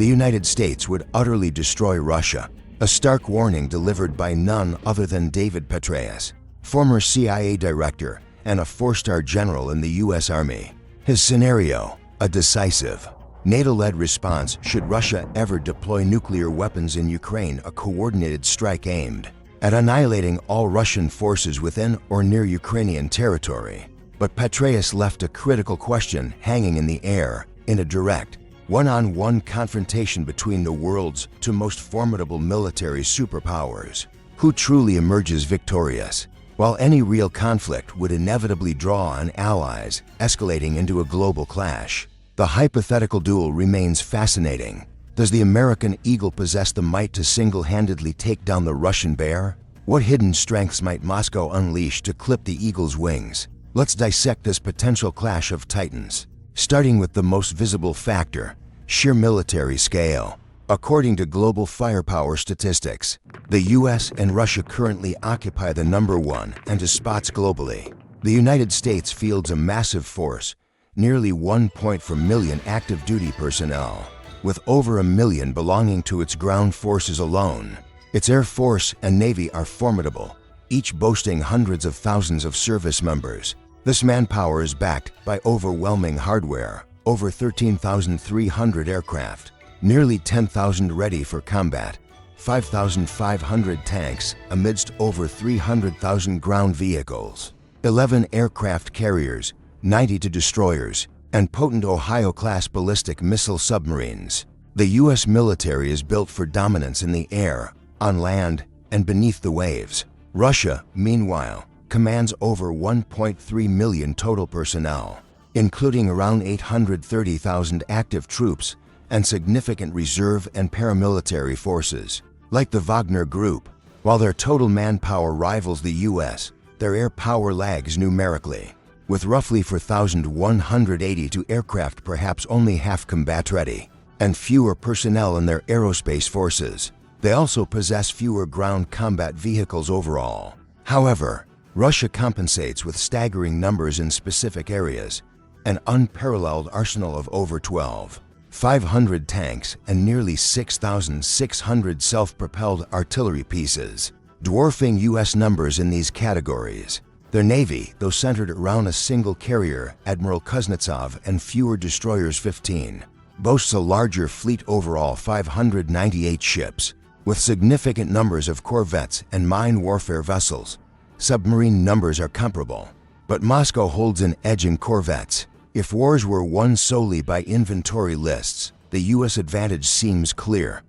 the United States would utterly destroy Russia, a stark warning delivered by none other than David Petraeus, former CIA Director and a four-star general in the U.S. Army. His scenario: a decisive, NATO-led response should Russia ever deploy nuclear weapons in Ukraine, a coordinated strike aimed at annihilating all Russian forces within or near Ukrainian territory. But Petraeus left a critical question hanging in the air in a direct, one-on-one confrontation between the world's two most formidable military superpowers. Who truly emerges victorious? While any real conflict would inevitably draw on allies, escalating into a global clash, the hypothetical duel remains fascinating. Does the American eagle possess the might to single-handedly take down the Russian bear? What hidden strengths might Moscow unleash to clip the eagle's wings? Let's dissect this potential clash of titans, starting with the most visible factor: sheer military scale. According to global firepower statistics, the US and Russia currently occupy the #1 and 2 spots globally. The United States fields a massive force, nearly 1.4 million active duty personnel, with over 1 million belonging to its ground forces alone. Its Air Force and Navy are formidable, each boasting hundreds of thousands of service members. This manpower is backed by overwhelming hardware, over 13,300 aircraft, nearly 10,000 ready for combat, 5,500 tanks amidst over 300,000 ground vehicles, 11 aircraft carriers, 92 destroyers, and potent Ohio-class ballistic missile submarines. The U.S. military is built for dominance in the air, on land, and beneath the waves. Russia, meanwhile, commands over 1.3 million total personnel, including around 830,000 active troops and significant reserve and paramilitary forces. Like the Wagner Group, while their total manpower rivals the U.S., their air power lags numerically, with roughly 4,182 aircraft perhaps only half combat-ready, and fewer personnel in their aerospace forces. They also possess fewer ground combat vehicles overall. However, Russia compensates with staggering numbers in specific areas: an unparalleled arsenal of over 1,250 tanks and nearly 6,600 self-propelled artillery pieces, dwarfing U.S. numbers in these categories. Their Navy, though centered around a single carrier, Admiral Kuznetsov, and fewer destroyers, 15, boasts a larger fleet overall, 598 ships, with significant numbers of corvettes and mine warfare vessels. Submarine numbers are comparable, but Moscow holds an edge in corvettes. If wars were won solely by inventory lists, the U.S. advantage seems clear.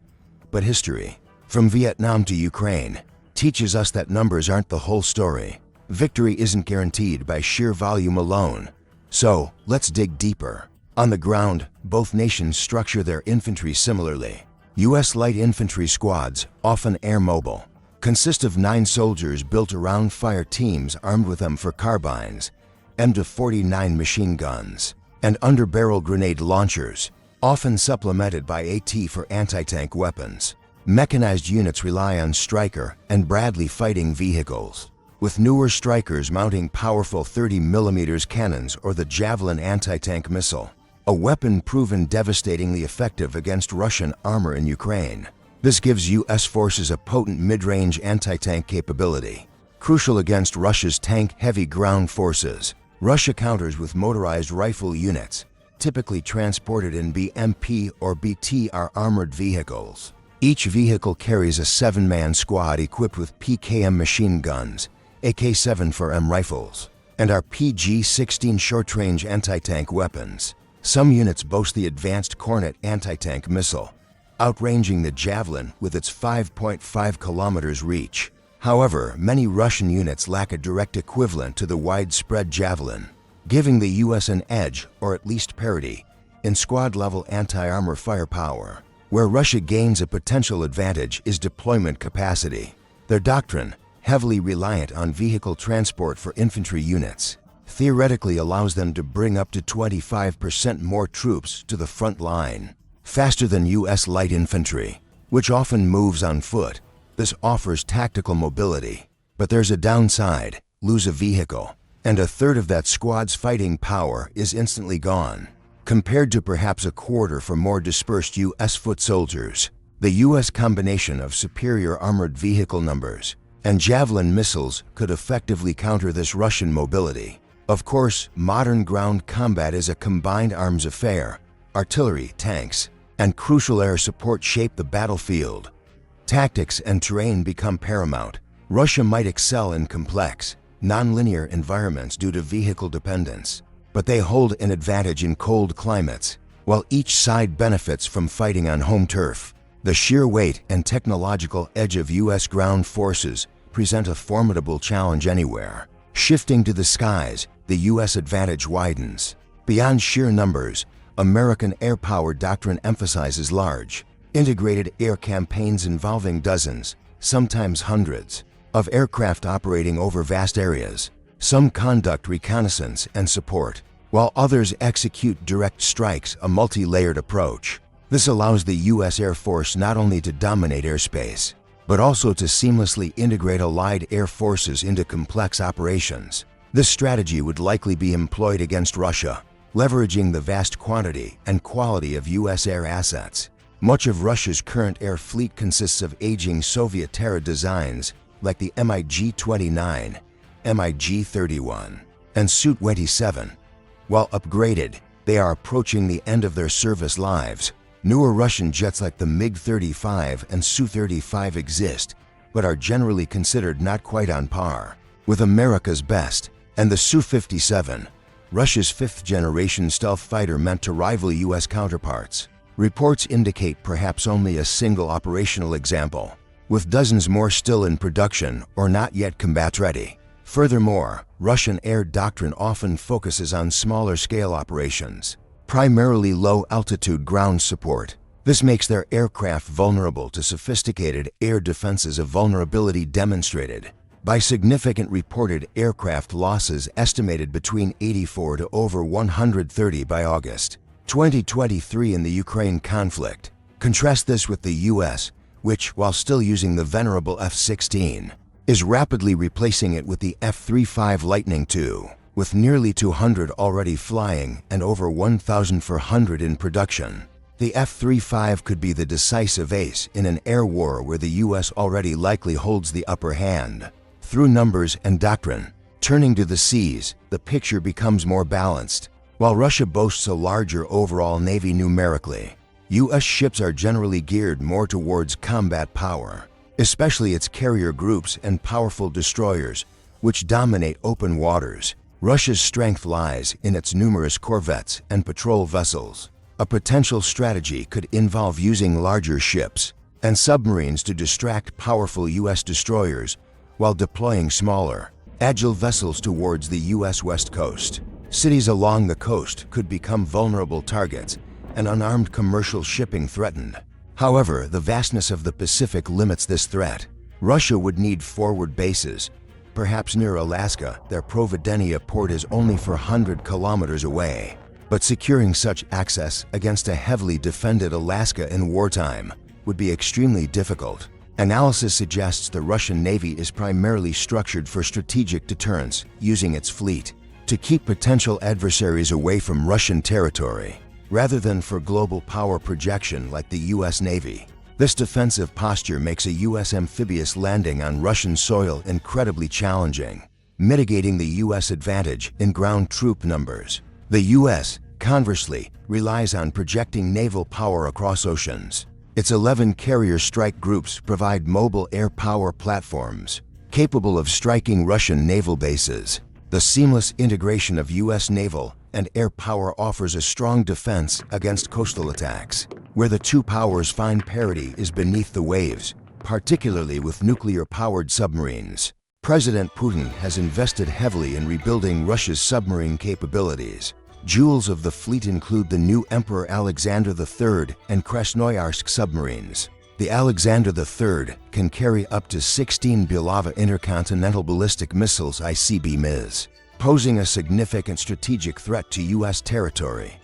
But history, from Vietnam to Ukraine, teaches us that numbers aren't the whole story. Victory isn't guaranteed by sheer volume alone. So, let's dig deeper. On the ground, both nations structure their infantry similarly. U.S. light infantry squads, often air-mobile, consist of 9 soldiers built around fire teams armed with M4 carbines, M249 machine guns, and underbarrel grenade launchers, often supplemented by AT for anti-tank weapons. Mechanized units rely on Stryker and Bradley fighting vehicles, with newer Strykers mounting powerful 30mm cannons or the Javelin anti-tank missile, a weapon proven devastatingly effective against Russian armor in Ukraine. This gives U.S. forces a potent mid-range anti-tank capability, crucial against Russia's tank-heavy ground forces. Russia counters with motorized rifle units, typically transported in BMP or BTR armored vehicles. Each vehicle carries a 7-man squad equipped with PKM machine guns, AK-7 rifles, and RPG-16 short-range anti-tank weapons. Some units boast the advanced Kornet anti-tank missile, outranging the Javelin with its 5.5 kilometers reach. However, many Russian units lack a direct equivalent to the widespread Javelin, giving the U.S. an edge, or at least parity, in squad-level anti-armor firepower. Where Russia gains a potential advantage is deployment capacity. Their doctrine, heavily reliant on vehicle transport for infantry units, theoretically allows them to bring up to 25% more troops to the front line, faster than U.S. light infantry, which often moves on foot. This offers tactical mobility, but there's a downside: lose a vehicle, and a third of that squad's fighting power is instantly gone. compared to perhaps a quarter for more dispersed U.S. foot soldiers. The U.S. combination of superior armored vehicle numbers and Javelin missiles could effectively counter this Russian mobility. Of course, modern ground combat is a combined arms affair. Artillery, tanks, and crucial air support shape the battlefield. Tactics and terrain become paramount. Russia might excel in complex, non-linear environments due to vehicle dependence, but they hold an advantage in cold climates, while each side benefits from fighting on home turf. The sheer weight and technological edge of U.S. ground forces present a formidable challenge anywhere. Shifting to the skies, the U.S. advantage widens. Beyond sheer numbers, American air power doctrine emphasizes large, integrated air campaigns involving dozens, sometimes hundreds, of aircraft operating over vast areas. Some conduct reconnaissance and support, while others execute direct strikes, a multi-layered approach. This allows the U.S. Air Force not only to dominate airspace, but also to seamlessly integrate allied air forces into complex operations. This strategy would likely be employed against Russia, leveraging the vast quantity and quality of U.S. air assets. Much of Russia's current air fleet consists of aging Soviet-era designs like the MiG-29, MiG-31, and Su-27. While upgraded, they are approaching the end of their service lives. Newer Russian jets like the MiG-35 and Su-35 exist, but are generally considered not quite on par with America's best, and the Su-57, Russia's fifth-generation stealth fighter meant to rival U.S. counterparts. Reports indicate perhaps only a single operational example, with dozens more still in production or not yet combat-ready. Furthermore, Russian air doctrine often focuses on smaller-scale operations, primarily low-altitude ground support. This makes their aircraft vulnerable to sophisticated air defenses, a vulnerability demonstrated by significant reported aircraft losses estimated between 84 to over 130 by August 2023 in the Ukraine conflict. Contrast this with the U.S., which, while still using the venerable F-16, is rapidly replacing it with the F-35 Lightning II, with nearly 200 already flying and over 1,400 in production. The F-35 could be the decisive ace in an air war where the U.S. already likely holds the upper hand. Through numbers and doctrine, turning to the seas, the picture becomes more balanced. While Russia boasts a larger overall navy numerically, U.S. ships are generally geared more towards combat power, especially its carrier groups and powerful destroyers, which dominate open waters. Russia's strength lies in its numerous corvettes and patrol vessels. A potential strategy could involve using larger ships and submarines to distract powerful U.S. destroyers while deploying smaller, agile vessels towards the U.S. West Coast. Cities along the coast could become vulnerable targets and unarmed commercial shipping threatened. However, the vastness of the Pacific limits this threat. Russia would need forward bases, perhaps near Alaska. Their Providenia port is only 400 kilometers away, but securing such access against a heavily defended Alaska in wartime would be extremely difficult. Analysis suggests the Russian Navy is primarily structured for strategic deterrence, using its fleet to keep potential adversaries away from Russian territory, rather than for global power projection like the U.S. Navy. This defensive posture makes a U.S. amphibious landing on Russian soil incredibly challenging, mitigating the U.S. advantage in ground troop numbers. The U.S., conversely, relies on projecting naval power across oceans. Its 11 carrier strike groups provide mobile air power platforms capable of striking Russian naval bases. The seamless integration of U.S. naval and air power offers a strong defense against coastal attacks, where the two powers find parity is beneath the waves, particularly with nuclear-powered submarines. President Putin has invested heavily in rebuilding Russia's submarine capabilities. Jewels of the fleet include the new Emperor Alexander III and Krasnoyarsk submarines. The Alexander III can carry up to 16 Bulava intercontinental ballistic missiles ICBMs, posing a significant strategic threat to U.S. territory.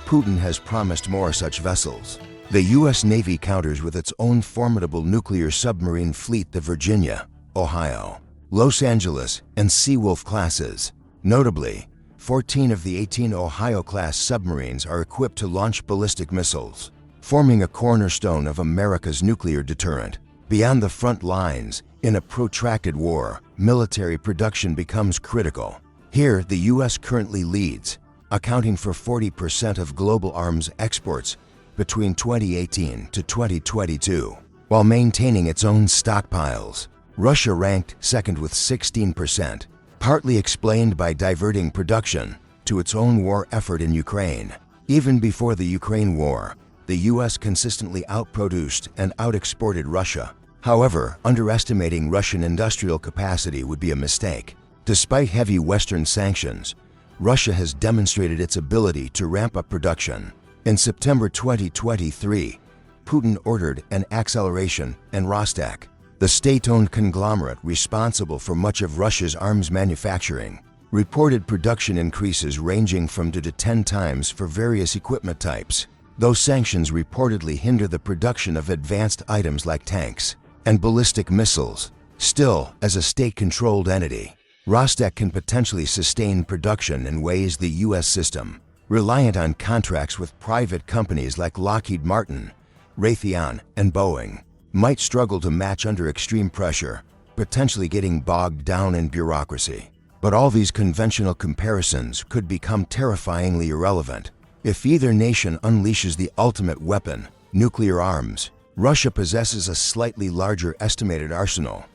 Putin has promised more such vessels. The U.S. Navy counters with its own formidable nuclear submarine fleet, the Virginia, Ohio, Los Angeles, and Seawolf classes. Notably, 14 of the 18 Ohio-class submarines are equipped to launch ballistic missiles, forming a cornerstone of America's nuclear deterrent. Beyond the front lines, in a protracted war, military production becomes critical. Here, the U.S. currently leads, accounting for 40% of global arms exports between 2018 to 2022, while maintaining its own stockpiles. Russia ranked second with 16%, partly explained by diverting production to its own war effort in Ukraine. Even before the Ukraine war, the U.S. consistently outproduced and outexported Russia. However, underestimating Russian industrial capacity would be a mistake. Despite heavy Western sanctions, Russia has demonstrated its ability to ramp up production. In September 2023, Putin ordered an acceleration in Rostec, the state-owned conglomerate responsible for much of Russia's arms manufacturing. Reported production increases ranging from 2 to 10 times for various equipment types. Those sanctions reportedly hinder the production of advanced items like tanks and ballistic missiles. Still, as a state-controlled entity, Rostec can potentially sustain production in ways the U.S. system, reliant on contracts with private companies like Lockheed Martin, Raytheon, and Boeing, might struggle to match under extreme pressure, potentially getting bogged down in bureaucracy. But all these conventional comparisons could become terrifyingly irrelevant. If either nation unleashes the ultimate weapon, nuclear arms, Russia possesses a slightly larger estimated arsenal,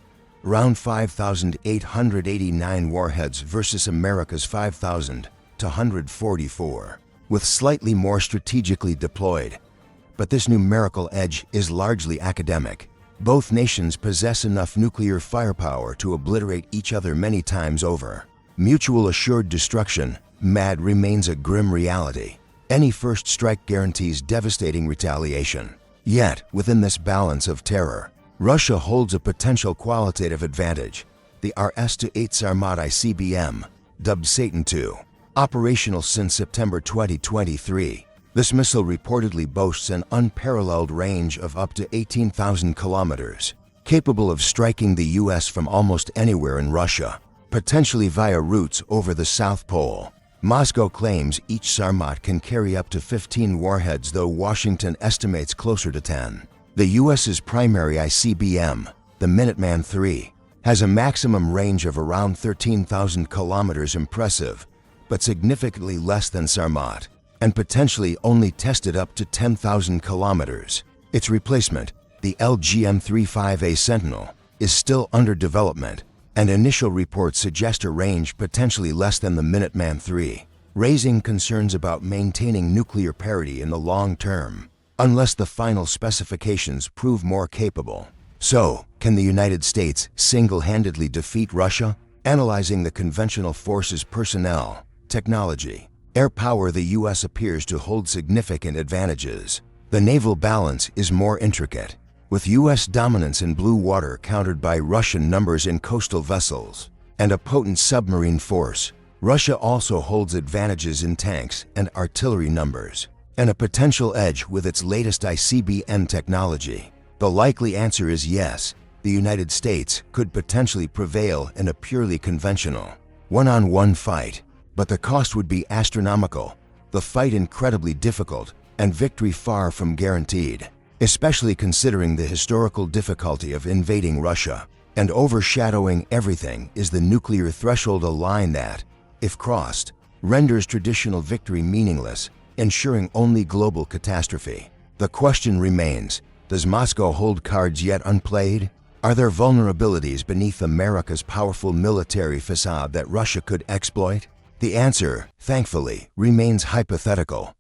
around 5,889 warheads versus America's 5,244, with slightly more strategically deployed. But this numerical edge is largely academic. Both nations possess enough nuclear firepower to obliterate each other many times over. Mutual assured destruction, MAD, remains a grim reality. Any first strike guarantees devastating retaliation. Yet, within this balance of terror, Russia holds a potential qualitative advantage. The RS-8 Sarmat ICBM, dubbed Satan II, operational since September 2023. This missile reportedly boasts an unparalleled range of up to 18,000 kilometers, capable of striking the U.S. from almost anywhere in Russia, potentially via routes over the South Pole. Moscow claims each Sarmat can carry up to 15 warheads, though Washington estimates closer to 10. The U.S.'s primary ICBM, the Minuteman III, has a maximum range of around 13,000 kilometers, impressive, but significantly less than Sarmat, and potentially only tested up to 10,000 kilometers. Its replacement, the LGM-35A Sentinel, is still under development, and initial reports suggest a range potentially less than the Minuteman III, raising concerns about maintaining nuclear parity in the long term, unless the final specifications prove more capable. So, can the United States single-handedly defeat Russia? Analyzing the conventional forces personnel, technology, air power, the U.S. appears to hold significant advantages. The naval balance is more intricate, with U.S. dominance in blue water countered by Russian numbers in coastal vessels, and a potent submarine force. Russia also holds advantages in tanks and artillery numbers, and a potential edge with its latest ICBM technology. The likely answer is yes, the United States could potentially prevail in a purely conventional, one-on-one fight, but the cost would be astronomical, the fight incredibly difficult, and victory far from guaranteed, especially considering the historical difficulty of invading Russia. And overshadowing everything is the nuclear threshold, a line that, if crossed, renders traditional victory meaningless, ensuring only global catastrophe. The question remains, does Moscow hold cards yet unplayed? Are there vulnerabilities beneath America's powerful military facade that Russia could exploit? The answer, thankfully, remains hypothetical.